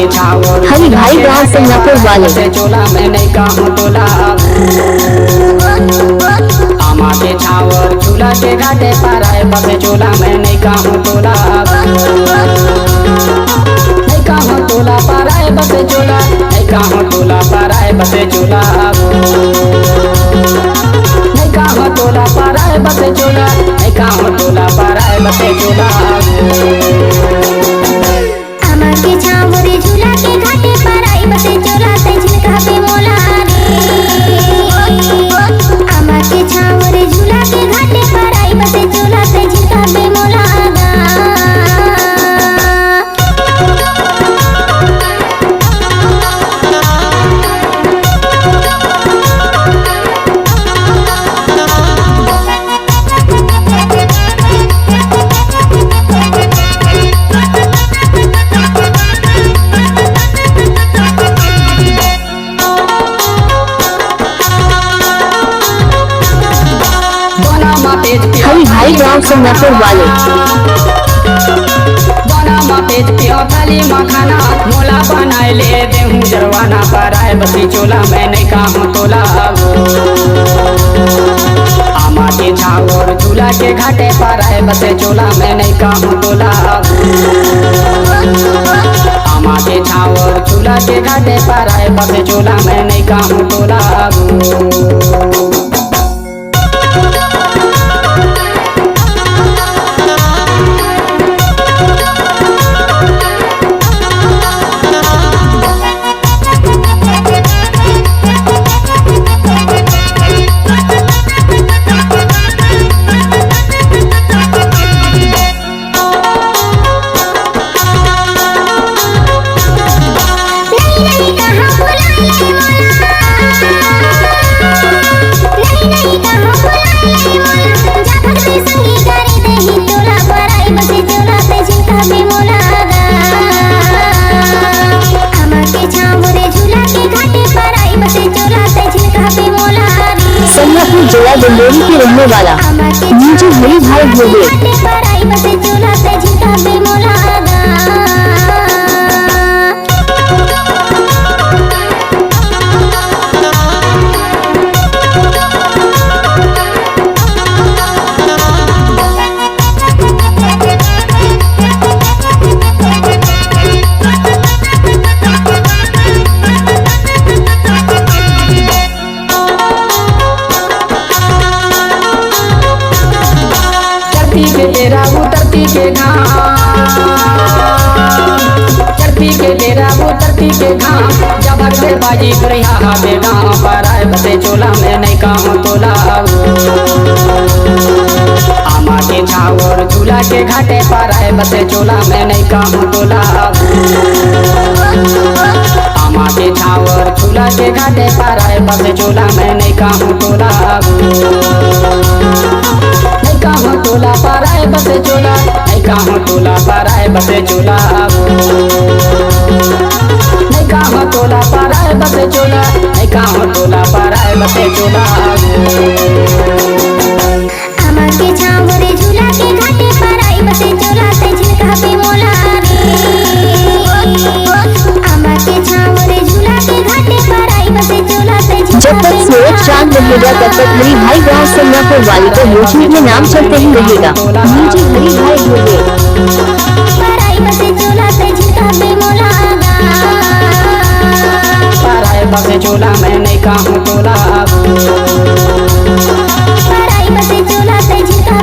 हरी भाई गाँव सिंगापुर वाले से चोला में नहीं कहूँ तोला आमा के छावर झूला के घाटे पर आए बसे चोला में नहीं कहूँ तोला नहीं कहूँ तोला पर आए बसे चोला नहीं कहूँ तोला पर आए बसे चोला नहीं कहूँ तोला पर आए बसे चोला नहीं कहूँ तोला पर आए बसे चोला आमा के छावरे झूला के घाटे पर आई बसे चोला ते झिलका पे मोला आमा के छावरे झूला के घाटे पर आई बसे चोला ते झिलका पे मोला हरी भाई गाँव सिंगापुर वाले पेज पियो थाली मखाना मोला बनाए ले देहूँ जरवाना पर आए बसी चोला मैं नहीं कहूँ तोला आमा के छावर झूला के घाटे पर आए बसे चोला मैं नहीं कहूँ तोला आमा के छावर झूला के घाटे पर आए बसे चोला मैं नहीं कहूँ तोला सिंगापुर जिला डिंडोरी के रहने वाला नीचे हरी भाई भोगे तेरा उतरती के घाम चरती के तेरा उतरती के घाम जबर से बाजी बुढ़िया हाथे गाँव पर आए बसे चोला में नहीं कहूँ तोला आमा के छावर झूला के घाटे पर आए बसे चोला में नहीं कहूँ तोला आमा के छावर झूला के घाटे पर आए बसे चोला में नहीं कहूँ तोला कहूँ तोला पर आए बसे चोला नहीं कहूँ तोला पर आए बसे चोला नहीं कहूँ तोला पर आए बसे चोला नहीं कहूँ तोला पर आए बसे चोला आमा के छावरे झूला के घाटे पर आई बसे चोला ते झिलका पे मोला आमा के छावरे झूला के घाटे पर आई बसे चोला ते जब तक सूरज चांद रहेगा तब तक हरी भाई गाँव सिंगापुर वाले को यूट्यूब में नाम चलते ही रहेगा नीचे हरी भाई भोगे पर आई बसे चोला ते झिलका पे मोला पर आए बसे चोला मैं नहीं कहूँ तोला पर आई बसे चोला ते झिलका